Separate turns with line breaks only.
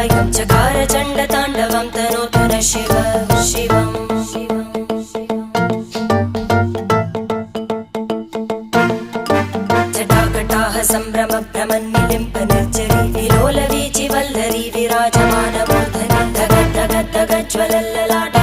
कायं चकार चण्डताण्डवं तनोतु न शिव शिवम् जटाकटाः सम्भ्रम भ्रमन्निलिम्प निर्जरी विलोलवीचि वल्लरी विराजमानमूर्धनि धग धग धग ज्वलल्ललाट